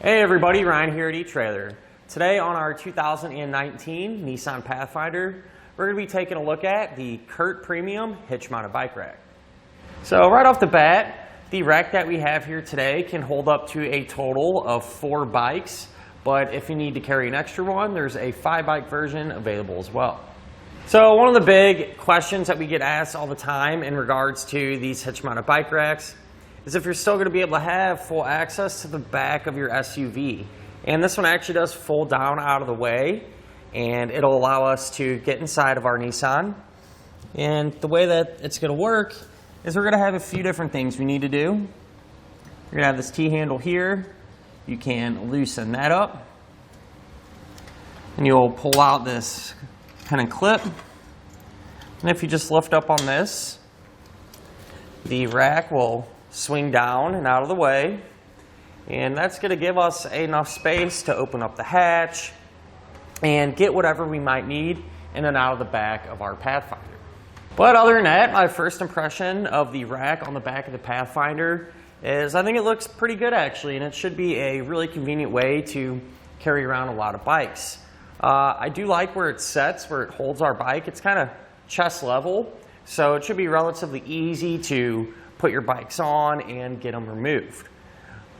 Hey everybody, Ryan here at eTrailer. Today on our 2019 Nissan Pathfinder, we're going to be taking a look at the CURT Premium Hitch Mounted Bike Rack. So right off the bat, the rack that we have here today can hold up to a total of 4 bikes, but if you need to carry an extra one, there's a 5-bike version available as well. So one of the big questions that we get asked all the time in regards to these hitch mounted bike racks is if you're still going to be able to have full access to the back of your SUV. And this one actually does fold down out of the way, and it'll allow us to get inside of our Nissan. And the way that it's going to work is we're going to have a few different things we need to do. You're going to have this T-handle here. You can loosen that up, and you'll pull out this pin and clip. And if you just lift up on this, the rack will swing down and out of the way, and that's going to give us enough space to open up the hatch and get whatever we might need in and out of the back of our Pathfinder. But other than that, my first impression of the rack on the back of the Pathfinder is I think it looks pretty good actually, and it should be a really convenient way to carry around a lot of bikes. I do like where it sets, where it holds our bike. It's kind of chest level, so it should be relatively easy to put your bikes on and get them removed.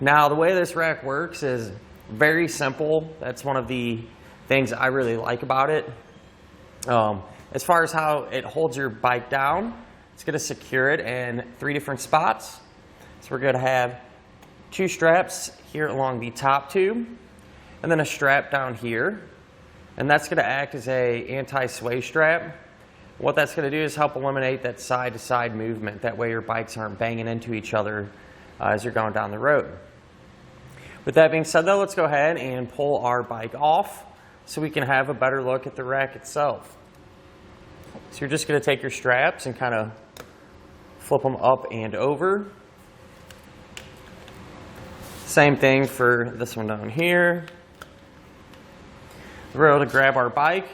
Now, the way this rack works is very simple. That's one of the things I really like about it. As far as how it holds your bike down, it's going to secure it in 3 different spots. So we're going to have 2 straps here along the top tube, and then a strap down here. And that's going to act as a anti-sway strap. What that's going to do is help eliminate that side-to-side movement. That way your bikes aren't banging into each other as you're going down the road. With that being said though, let's go ahead and pull our bike off so we can have a better look at the rack itself. So you're just going to take your straps and kind of flip them up and over. Same thing for this one down here. We're able to grab our bike,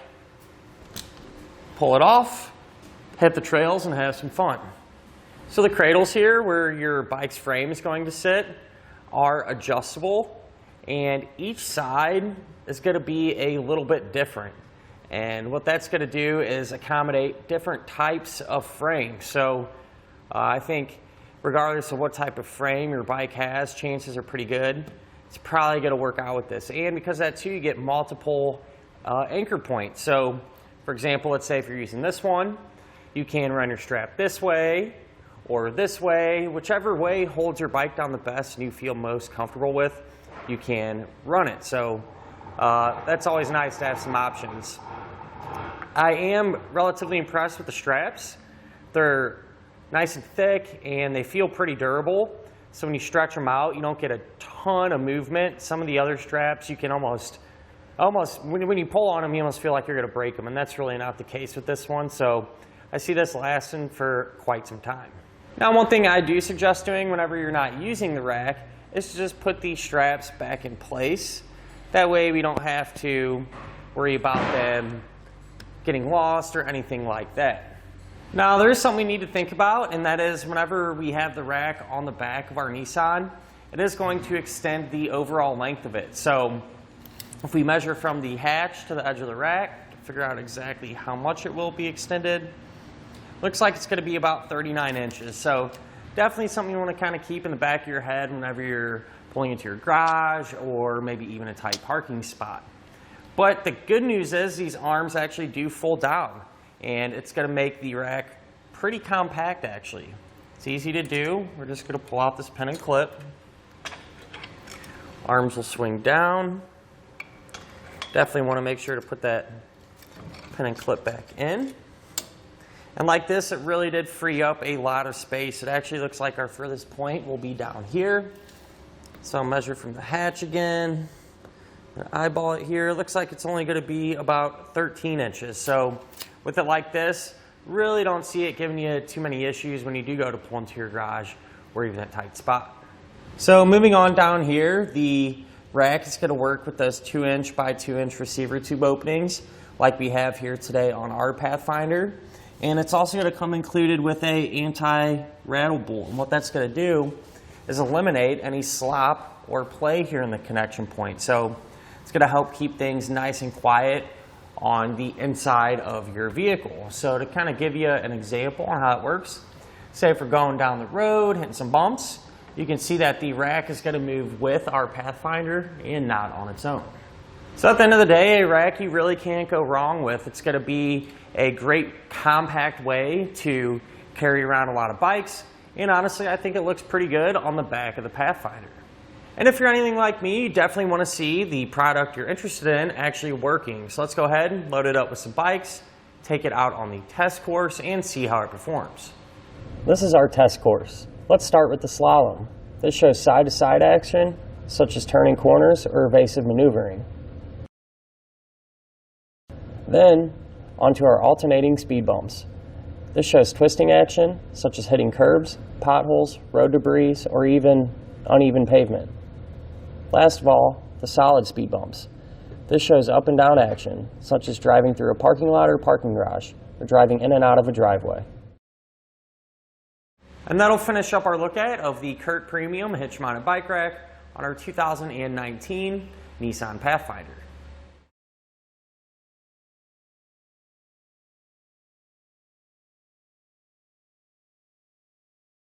pull it off, hit the trails, and have some fun. So the cradles here, where your bike's frame is going to sit, are adjustable, and each side is going to be a little bit different. And what that's going to do is accommodate different types of frames. So I think regardless of what type of frame your bike has, chances are pretty good it's probably going to work out with this. And because of that too, you get multiple anchor points. So for example, let's say if you're using this one, you can run your strap this way or this way. Whichever way holds your bike down the best and you feel most comfortable with, you can run it. So that's always nice to have some options. I am relatively impressed with the straps. They're nice and thick and they feel pretty durable. So when you stretch them out, you don't get a ton of movement. Some of the other straps, you can almost when you pull on them, you almost feel like you're going to break them, and that's really not the case with this one. So I see this lasting for quite some time. Now, one thing I do suggest doing whenever you're not using the rack is to just put these straps back in place. That way we don't have to worry about them getting lost or anything like that. Now, there's something we need to think about, and that is whenever we have the rack on the back of our Nissan, it is going to extend the overall length of it. So if we measure from the hatch to the edge of the rack, figure out exactly how much it will be extended. Looks like it's going to be about 39 inches. So definitely something you want to kind of keep in the back of your head whenever you're pulling into your garage or maybe even a tight parking spot. But the good news is these arms actually do fold down, and it's going to make the rack pretty compact actually. It's easy to do. We're just going to pull out this pin and clip. Arms will swing down. Definitely want to make sure to put that pin and clip back in. And like this, it really did free up a lot of space. It actually looks like our furthest point will be down here. So I'll measure from the hatch again. Eyeball it here. It looks like it's only going to be about 13 inches. So with it like this, really don't see it giving you too many issues when you do go to pull into your garage or even a tight spot. So moving on down here, the rack is going to work with those 2-inch by 2-inch receiver tube openings like we have here today on our Pathfinder. And it's also going to come included with a anti-rattle bolt. And what that's going to do is eliminate any slop or play here in the connection point. So it's going to help keep things nice and quiet on the inside of your vehicle. So to kind of give you an example on how it works, say if we're going down the road, hitting some bumps, you can see that the rack is going to move with our Pathfinder and not on its own. So at the end of the day, a rack you really can't go wrong with. It's going to be a great compact way to carry around a lot of bikes, and honestly I think it looks pretty good on the back of the Pathfinder. And if you're anything like me, you definitely want to see the product you're interested in actually working. So let's go ahead and load it up with some bikes, take it out on the test course, and see how it performs. This is our test course. Let's start with the slalom. This shows side-to-side action, such as turning corners or evasive maneuvering. Then, onto our alternating speed bumps. This shows twisting action, such as hitting curbs, potholes, road debris, or even uneven pavement. Last of all, the solid speed bumps. This shows up and down action, such as driving through a parking lot or parking garage, or driving in and out of a driveway. And that'll finish up our look at of the CURT Premium Hitch Mounted Bike Rack on our 2019 Nissan Pathfinder.